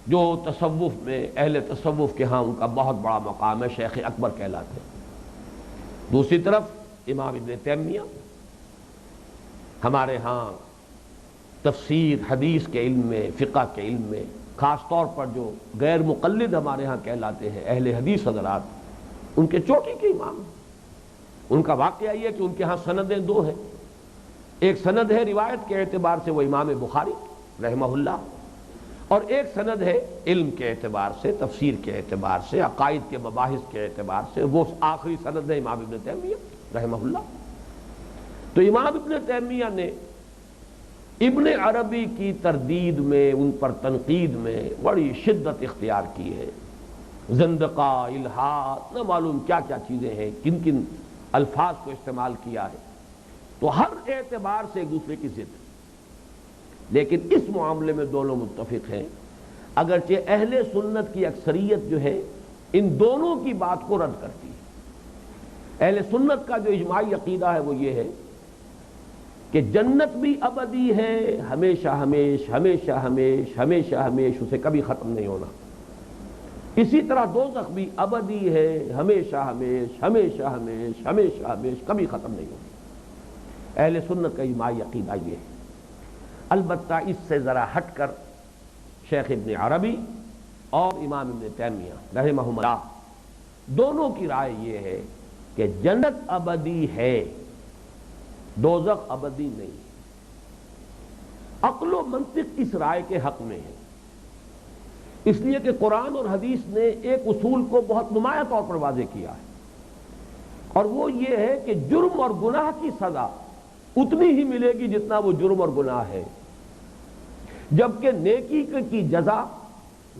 جو تصوف میں اہل تصوف کے ہاں ان کا بہت بڑا مقام ہے، شیخ اکبر کہلاتے ہیں۔ دوسری طرف امام ابن تیمیہ، ہمارے ہاں تفسیر حدیث کے علم میں، فقہ کے علم میں، خاص طور پر جو غیر مقلد ہمارے ہاں کہلاتے ہیں اہل حدیث حضرات، ان کے چوٹی کے امام۔ ان کا واقعہ یہ ہے کہ ان کے ہاں سندیں دو ہیں، ایک سند ہے روایت کے اعتبار سے وہ امام بخاری رحمہ اللہ، اور ایک سند ہے علم کے اعتبار سے، تفسیر کے اعتبار سے، عقائد کے مباحث کے اعتبار سے، وہ آخری سند ہے امام ابن تیمیہ رحمہ اللہ۔ تو امام ابن تیمیہ نے ابن عربی کی تردید میں، ان پر تنقید میں بڑی شدت اختیار کی ہے۔ زندقہ، الحاد، نہ معلوم کیا کیا چیزیں ہیں، کن کن الفاظ کو استعمال کیا ہے، تو ہر اعتبار سے ایک دوسرے کی ضد ہے۔ لیکن اس معاملے میں دونوں متفق ہیں، اگرچہ اہل سنت کی اکثریت جو ہے ان دونوں کی بات کو رد کرتی ہے۔ اہل سنت کا جو اجماعی عقیدہ ہے وہ یہ ہے کہ جنت بھی ابدی ہے، ہمیشہ ہمیش، ہمیشہ ہمیش، ہمیشہ ہمیش، اسے کبھی ختم نہیں ہونا۔ اسی طرح دوزخ بھی ابدی ہے، ہمیشہ ہمیش، ہمیشہ ہمیش، ہمیشہ ہمیش، کبھی ختم نہیں ہوگی۔ اہل سنت کا اجماعی عقیدہ یہ ہے۔ البتہ اس سے ذرا ہٹ کر شیخ ابن عربی اور امام ابن تیمیہ رحمہم اللہ دونوں کی رائے یہ ہے کہ جنت ابدی ہے، دوزخ ابدی نہیں۔ عقل و منطق اس رائے کے حق میں ہے، اس لیے کہ قرآن اور حدیث نے ایک اصول کو بہت نمایاں طور پر واضح کیا ہے، اور وہ یہ ہے کہ جرم اور گناہ کی سزا اتنی ہی ملے گی جتنا وہ جرم اور گناہ ہے، جبکہ نیکی کی جزا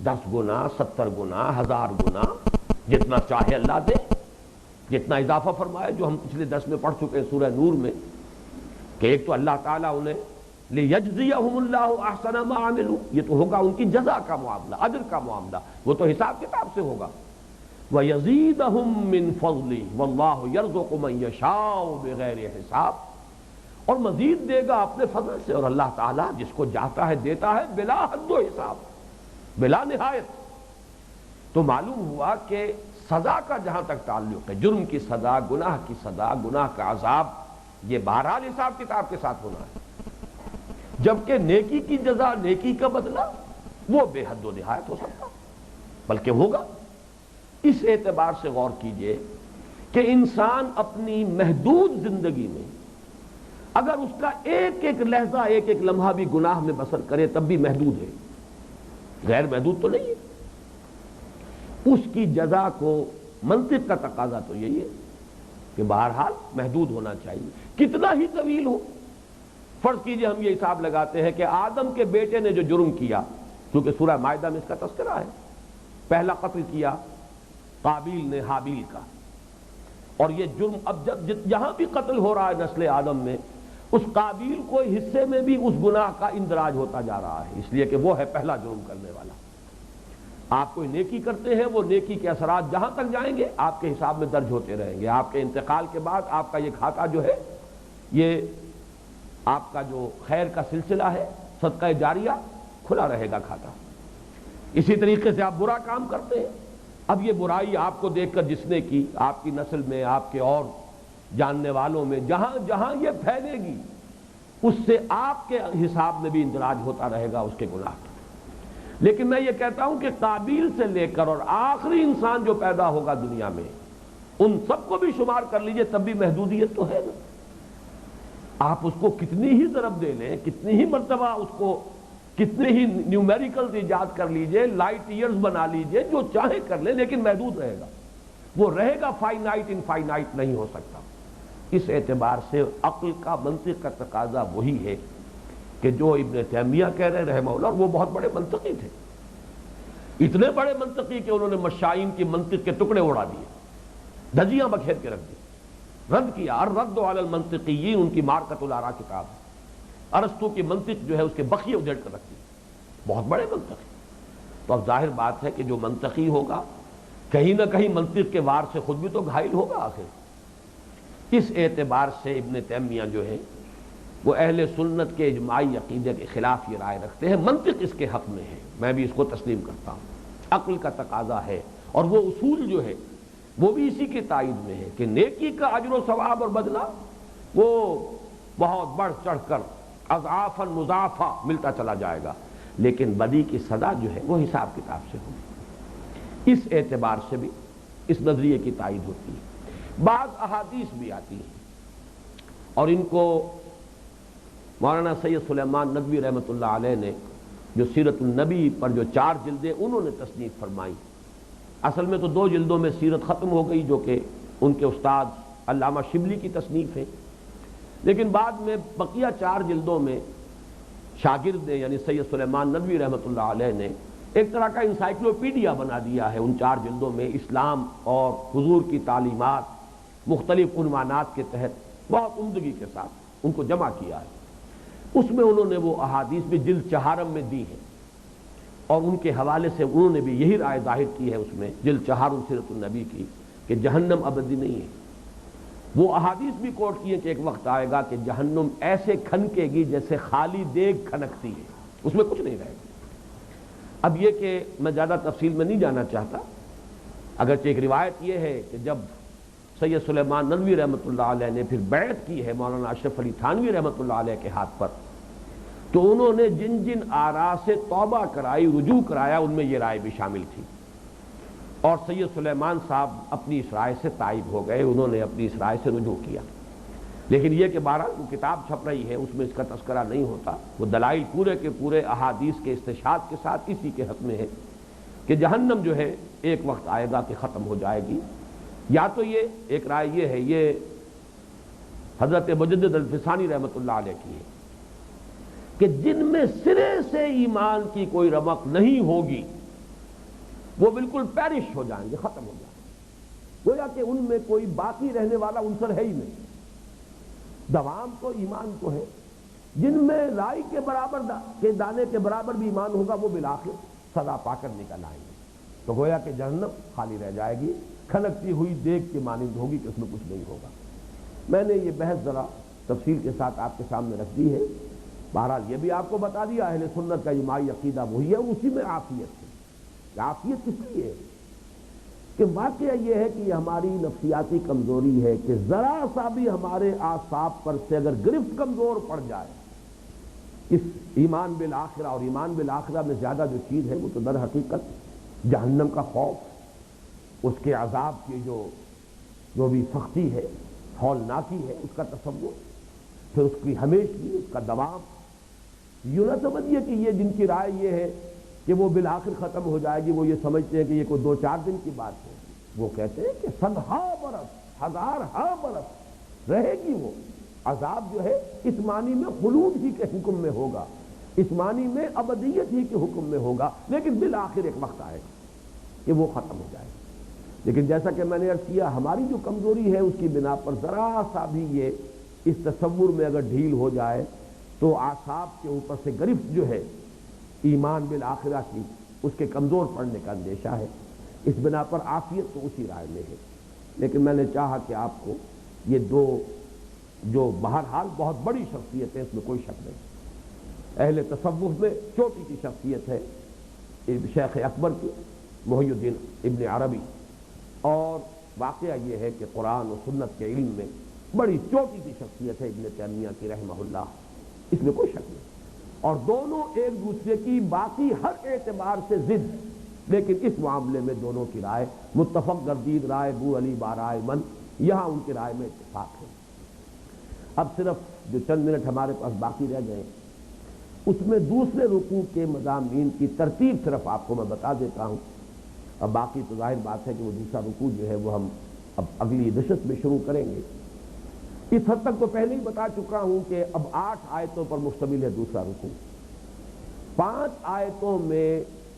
10 گنا، 70 گنا، 1000 گنا، جتنا چاہے اللہ دے، جتنا اضافہ فرمائے، جو ہم پچھلے درس میں پڑھ چکے ہیں سورہ نور میں، کہ ایک تو اللہ تعالیٰ انہیں لِيَجْزِيَهُمُ اللَّهُ أَحْسَنَ مَا عَمِلُوا، یہ تو ہوگا ان کی جزا کا معاملہ، اجر کا معاملہ، وہ تو حساب کتاب سے ہوگا۔ وَيَزِيدَهُم مِّن فَضْلِهِ وَاللَّهُ يَرْزُقُ مَن يَشَاءُ بِغَيْرِ حساب، اور مزید دے گا اپنے فضل سے، اور اللہ تعالیٰ جس کو چاہتا ہے دیتا ہے بلا حد و حساب، بلا نہایت۔ تو معلوم ہوا کہ سزا کا جہاں تک تعلق ہے، جرم کی سزا، گناہ کی سزا، گناہ کا عذاب، یہ بہرحال حساب کتاب کے ساتھ ہونا ہے، جبکہ نیکی کی جزا، نیکی کا بدلہ، وہ بے حد و نہایت ہو سکتا، بلکہ ہوگا۔ اس اعتبار سے غور کیجئے کہ انسان اپنی محدود زندگی میں اگر اس کا ایک ایک لحظہ، ایک ایک لمحہ بھی گناہ میں بسر کرے تب بھی محدود ہے، غیر محدود تو نہیں ہے۔ اس کی جزا کو، منطق کا تقاضا تو یہی ہے کہ بہرحال محدود ہونا چاہیے، کتنا ہی طویل ہو۔ فرض کیجئے ہم یہ حساب لگاتے ہیں کہ آدم کے بیٹے نے جو جرم کیا، کیونکہ سورہ مائدہ میں اس کا تذکرہ ہے، پہلا قتل کیا قابیل نے حابیل کا، اور یہ جرم اب جب جہاں بھی قتل ہو رہا ہے نسل آدم میں، اس قابیل کو حصے میں بھی اس گناہ کا اندراج ہوتا جا رہا ہے، اس لیے کہ وہ ہے پہلا جرم کرنے والا۔ آپ کوئی نیکی کرتے ہیں، وہ نیکی کے اثرات جہاں تک جائیں گے آپ کے حساب میں درج ہوتے رہیں گے، آپ کے انتقال کے بعد آپ کا یہ کھاتا جو ہے، یہ آپ کا جو خیر کا سلسلہ ہے، صدقہ جاریہ، کھلا رہے گا کھاتا۔ اسی طریقے سے آپ برا کام کرتے ہیں اب یہ برائی آپ کو دیکھ کر جس نے کی، آپ کی نسل میں، آپ کے اور جاننے والوں میں، جہاں جہاں یہ پھیلے گی اس سے آپ کے حساب میں بھی اندراج ہوتا رہے گا اس کے گناہ کا۔ لیکن میں یہ کہتا ہوں کہ قابیل سے لے کر اور آخری انسان جو پیدا ہوگا دنیا میں، ان سب کو بھی شمار کر لیجئے تب بھی محدودیت تو ہے نا۔ آپ اس کو کتنی ہی ضرب دے لیں، کتنی ہی مرتبہ اس کو کتنے ہی نیومیریکلز ایجاد کر لیجئے، لائٹ ایئرز بنا لیجئے، جو چاہے کر لیں، لیکن محدود رہے گا، وہ رہے گا، فائنائٹ انفائنائٹ نہیں ہو سکتا۔ اس اعتبار سے عقل کا، منطق کا تقاضا وہی ہے کہ جو ابن تیمیہ کہہ رہے رحمہ اللہ، اور وہ بہت بڑے منطقی تھے، اتنے بڑے منطقی کہ انہوں نے مشائین کی منطق کے ٹکڑے اڑا دیے، دھجیاں بکھیر کے رکھ دی، رد کیا۔ الرد علی المنطقیین ان کی مارکۃ الآراء کتاب ہے، ارسطو کی منطق جو ہے اس کے بخیے اجڑ کر رکھ دی، بہت بڑے منطقی۔ تو اب ظاہر بات ہے کہ جو منطقی ہوگا کہیں نہ کہیں منطق کے وار سے خود بھی تو گھائل ہوگا آخر۔ اس اعتبار سے ابن تیمیہ جو ہے وہ اہل سنت کے اجماعی عقیدے کے خلاف یہ رائے رکھتے ہیں، منطق اس کے حق میں ہے، میں بھی اس کو تسلیم کرتا ہوں، عقل کا تقاضا ہے، اور وہ اصول جو ہے وہ بھی اسی کی تائید میں ہے کہ نیکی کا اجر و ثواب اور بدلہ وہ بہت بڑھ چڑھ کر اضعافاً مضاعفہ ملتا چلا جائے گا، لیکن بدی کی سزا جو ہے وہ حساب کتاب سے ہوگی۔ اس اعتبار سے بھی اس نظریے کی تائید ہوتی ہے۔ بعض احادیث بھی آتی ہیں اور ان کو مولانا سید سلیمان ندوی رحمۃ اللہ علیہ نے جو سیرت النبی پر جو 4 جلدیں انہوں نے تصنیف فرمائی، اصل میں تو 2 جلدوں میں سیرت ختم ہو گئی جو کہ ان کے استاد علامہ شبلی کی تصنیف ہے، لیکن بعد میں بقیہ 4 جلدوں میں شاگرد نے یعنی سید سلیمان ندوی رحمۃ اللہ علیہ نے ایک طرح کا انسائکلوپیڈیا بنا دیا ہے، ان 4 جلدوں میں اسلام اور حضور کی تعلیمات مختلف عنوانات کے تحت بہت عمدگی کے ساتھ ان کو جمع کیا ہے۔ اس میں انہوں نے وہ احادیث بھی جلد 4 میں دی ہیں، اور ان کے حوالے سے انہوں نے بھی یہی رائے ظاہر کی ہے اس میں جلد 4 سیرت النبی کی کہ جہنم ابدی نہیں ہے۔ وہ احادیث بھی کوٹ کی ہیں کہ ایک وقت آئے گا کہ جہنم ایسے کھنکے گی جیسے خالی دیگ کھنکتی ہے، اس میں کچھ نہیں رہے گا۔ اب یہ کہ میں زیادہ تفصیل میں نہیں جانا چاہتا، اگرچہ ایک روایت یہ ہے کہ جب سید سلیمان ندوی رحمۃ اللہ علیہ نے پھر بیعت کی ہے مولانا اشرف علی تھانوی رحمۃ اللہ علیہ کے ہاتھ پر، تو انہوں نے جن جن آراء سے توبہ کرائی، رجوع کرایا، ان میں یہ رائے بھی شامل تھی، اور سید سلیمان صاحب اپنی اس رائے سے تائب ہو گئے، انہوں نے اپنی اس رائے سے رجوع کیا۔ لیکن یہ کہ بہرحال وہ کتاب چھپ رہی ہے، اس میں اس کا تذکرہ نہیں ہوتا، وہ دلائل پورے کے پورے احادیث کے استشہاد کے ساتھ اسی کے حق میں ہے کہ جہنم جو ہے ایک وقت آئے گا کہ ختم ہو جائے گی۔ یا تو یہ ایک رائے یہ ہے، یہ حضرت مجدد الفسانی رحمۃ اللہ علیہ کی ہے کہ جن میں سرے سے ایمان کی کوئی رمق نہیں ہوگی وہ بالکل پیرش ہو جائیں گے، ختم ہو جائیں گے، گویا کہ ان میں کوئی باقی رہنے والا عنصر ہے ہی نہیں۔ دوام تو ایمان کو ہے، جن میں رائی کے برابر کے دانے کے برابر بھی ایمان ہوگا وہ بالآخر سزا پا کر نکل آئیں گے، تو گویا کہ جہنم خالی رہ جائے گی، کھنکتی ہوئی دیگ کے مانند ہوگی کہ اس میں کچھ نہیں ہوگا۔ میں نے یہ بحث ذرا تفصیل کے ساتھ آپ کے سامنے رکھ دی ہے، بہرحال یہ بھی آپ کو بتا دیا اہل سنت کا اجماعی عقیدہ وہی ہے، اسی میں عافیت ہے۔ عافیت کس لیے ہے کہ واقعہ یہ ہے کہ یہ ہماری نفسیاتی کمزوری ہے کہ ذرا سا بھی ہمارے اعصاب پر سے اگر گرفت کمزور پڑ جائے، اس ایمان بالآخرہ، اور ایمان بالآخرہ میں زیادہ جو چیز ہے وہ تو در حقیقت جہنم کا خوف، اس کے عذاب کی جو بھی سختی ہے، ہولناکی ہے، اس کا تصور، پھر اس کی ہمیشگی، اس کا دوام۔ یوں نہ سمجھیے کہ یہ جن کی رائے یہ ہے کہ وہ بالآخر ختم ہو جائے گی، وہ یہ سمجھتے ہیں کہ یہ کوئی 2-4 دن کی بات ہے، وہ کہتے ہیں کہ 100 برس، 1000 برس رہے گی وہ عذاب جو ہے، اس معنی میں خلود ہی کے حکم میں ہوگا، اس معنی میں ابدیت ہی کے حکم میں ہوگا، لیکن بالآخر ایک وقت آئے گا کہ وہ ختم ہو جائے گا۔ لیکن جیسا کہ میں نے عرض کیا، ہماری جو کمزوری ہے اس کی بنا پر ذرا سا بھی یہ اس تصور میں اگر ڈھیل ہو جائے تو اعصاب کے اوپر سے گرفت جو ہے ایمان بالآخرہ کی، اس کے کمزور پڑنے کا اندیشہ ہے۔ اس بنا پر عافیت تو اسی رائے میں ہے، لیکن میں نے چاہا کہ آپ کو یہ 2 جو بہرحال بہت بڑی شخصیت ہے، اس میں کوئی شک نہیں، اہل تصوف میں چھوٹی سی شخصیت ہے شیخ اکبر کی، محی الدین ابن عربی، اور واقعہ یہ ہے کہ قرآن و سنت کے علم میں بڑی چوٹی کی شخصیت ہے ابن تیمیہ کی رحمہ اللہ، اس میں کوئی شک نہیں، اور دونوں ایک دوسرے کی باقی ہر اعتبار سے ضد، لیکن اس معاملے میں دونوں کی رائے متفق گردید رائے بو علی بارائے من، یہاں ان کی رائے میں اتفاق ہے۔ اب صرف جو چند منٹ ہمارے پاس باقی رہ گئے اس میں دوسرے رکوع کے مضامین کی ترتیب صرف آپ کو میں بتا دیتا ہوں، اب باقی تو ظاہر بات ہے کہ وہ دوسرا رکوع جو ہے وہ ہم اب اگلی نشست میں شروع کریں گے۔ اس حد تک تو پہلے ہی بتا چکا ہوں کہ اب 8 آیتوں پر مشتمل ہے دوسرا رکوع۔ 5 آیتوں میں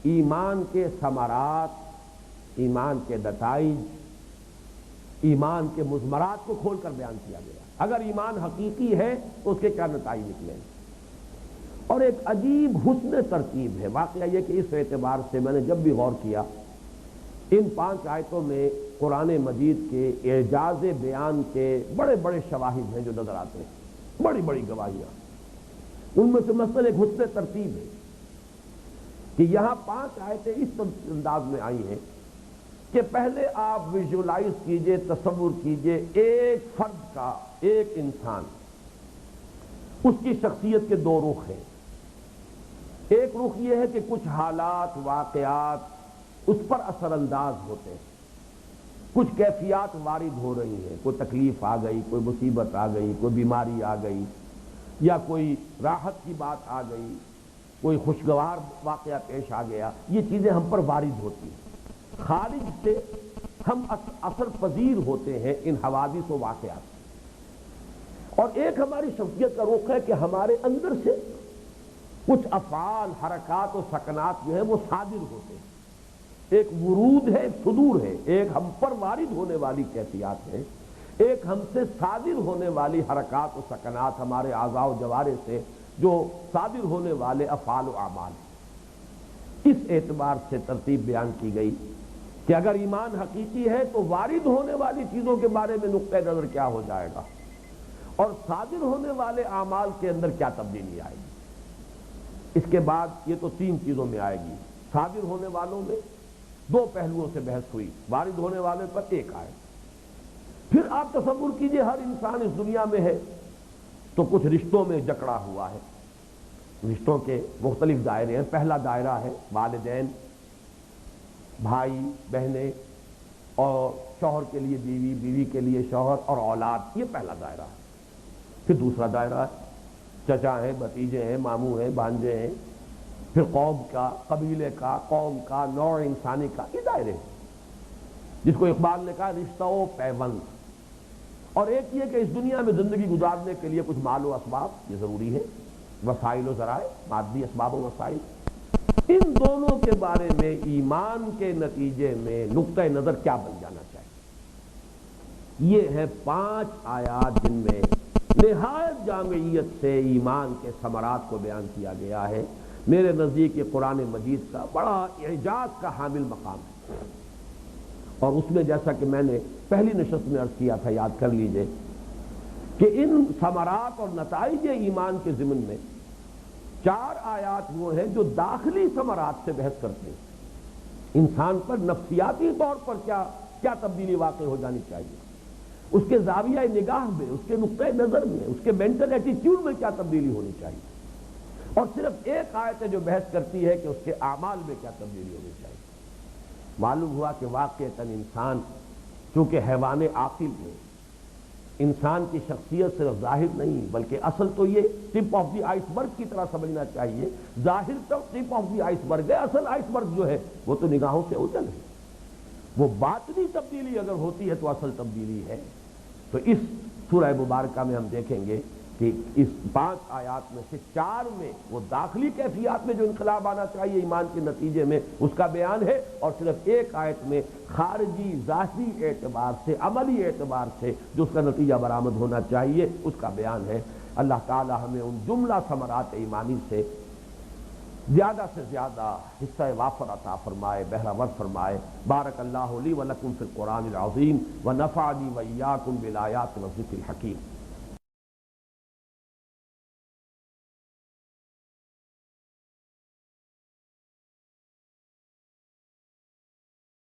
ایمان کے ثمرات، ایمان کے نتائج، ایمان کے مضمرات کو کھول کر بیان کیا گیا۔ اگر ایمان حقیقی ہے تو اس کے کیا نتائج نکلیں، اور ایک عجیب حسن ترتیب ہے۔ واقعہ یہ کہ اس اعتبار سے میں نے جب بھی غور کیا، ان 5 آیتوں میں قرآن مجید کے اعجاز بیان کے بڑے بڑے شواہد ہیں جو نظر آتے ہیں، بڑی بڑی گواہیاں۔ ان میں سے مثلا ایک حسن ترتیب ہے کہ یہاں 5 آیتیں اس انداز میں آئی ہیں کہ پہلے آپ ویژولائز کیجئے، تصور کیجئے ایک فرد کا، ایک انسان، اس کی شخصیت کے 2 رخ ہیں۔ ایک رخ یہ ہے کہ کچھ حالات، واقعات اس پر اثر انداز ہوتے ہیں، کچھ کیفیات وارد ہو رہی ہیں، کوئی تکلیف آ گئی، کوئی مصیبت آ گئی، کوئی بیماری آ گئی، یا کوئی راحت کی بات آ گئی، کوئی خوشگوار واقعہ پیش آ گیا، یہ چیزیں ہم پر وارد ہوتی ہیں۔ خارج سے ہم اثر پذیر ہوتے ہیں ان حوادث و واقعات سے، اور ایک ہماری شخصیت کا رخ ہے کہ ہمارے اندر سے کچھ افعال، حرکات و سکنات جو ہیں وہ صادر ہوتے ہیں۔ ایک ورود ہے، ایک صدور ہے، ایک ہم پر وارد ہونے والی کیفیات ہے، ایک ہم سے صادر ہونے والی حرکات و سکنات، ہمارے اعضاء و جوارح سے جو صادر ہونے والے افعال و اعمال ہیں۔ اس اعتبار سے ترتیب بیان کی گئی کہ اگر ایمان حقیقی ہے تو وارد ہونے والی چیزوں کے بارے میں نقطہ نظر کیا ہو جائے گا، اور صادر ہونے والے اعمال کے اندر کیا تبدیلی آئے گی۔ اس کے بعد یہ تو 3 چیزوں میں آئے گی۔ صادر ہونے والوں میں 2 پہلوؤں سے بحث ہوئی، وارد ہونے والے پر 1 آئے۔ پھر آپ تصور کیجئے ہر انسان اس دنیا میں ہے تو کچھ رشتوں میں جکڑا ہوا ہے، رشتوں کے مختلف دائرے ہیں۔ پہلا دائرہ ہے والدین، بھائی بہنیں، اور شوہر کے لیے بیوی، بیوی کے لیے شوہر اور اولاد، یہ پہلا دائرہ ہے۔ پھر دوسرا دائرہ ہے چچا ہیں، بھتیجے ہیں، ماموں ہیں، بھانجے ہیں، پھر قوم کا، قبیلے کا، قوم کا، نوع انسانی کا، یہ دائرے ہیں جس کو اقبال نے کہا رشتہ و پیوند۔ اور ایک یہ کہ اس دنیا میں زندگی گزارنے کے لیے کچھ مال و اسباب یہ ضروری ہے، وسائل و ذرائع، مادی اسباب و وسائل۔ ان دونوں کے بارے میں ایمان کے نتیجے میں نقطہ نظر کیا بن جانا چاہیے۔ یہ ہیں 5 آیات جن میں نہایت جامعیت سے ایمان کے ثمرات کو بیان کیا گیا ہے۔ میرے نزدیک یہ قرآن مجید کا بڑا اعجاز کا حامل مقام ہے، اور اس میں جیسا کہ میں نے پہلی نشست میں عرض کیا تھا، یاد کر لیجئے کہ ان ثمرات اور نتائج ایمان کے ضمن میں 4 آیات وہ ہیں جو داخلی ثمرات سے بحث کرتے ہیں۔ انسان پر نفسیاتی طور پر کیا تبدیلی واقع ہو جانی چاہیے، اس کے زاویہ نگاہ میں، اس کے نقطہ نظر میں، اس کے مینٹل ایٹیٹیوڈ میں کیا تبدیلی ہونی چاہیے، اور صرف 1 آیت ہے جو بحث کرتی ہے کہ اس کے اعمال میں کیا تبدیلی ہونی چاہیے۔ معلوم ہوا کہ واقعتاً انسان چونکہ حیوان عاقل ہے، انسان کی شخصیت صرف ظاہر نہیں بلکہ اصل تو یہ ٹپ آف دی آئس برگ کی طرح سمجھنا چاہیے۔ ظاہر تو ٹپ آف دی آئس برگ ہے، اصل آئس برگ جو ہے وہ تو نگاہوں سے اوجھل ہے۔ وہ باطنی تبدیلی اگر ہوتی ہے تو اصل تبدیلی ہے۔ تو اس سورہ مبارکہ میں ہم دیکھیں گے کہ اس 5 آیات میں سے 4 میں وہ داخلی کیفیات میں جو انقلاب آنا چاہیے ایمان کے نتیجے میں اس کا بیان ہے، اور صرف 1 آیت میں خارجی ظاہری اعتبار سے، عملی اعتبار سے جو اس کا نتیجہ برآمد ہونا چاہیے اس کا بیان ہے۔ اللہ تعالی ہمیں ان جملہ ثمرات ایمانی سے زیادہ سے زیادہ حصہ وافر عطا فرمائے، بہرہ ور فرمائے۔ بارک اللہ لی و لکم فی القرآن العظیم و نفعنی و ایاکم بالآیات والذکر الحکیم۔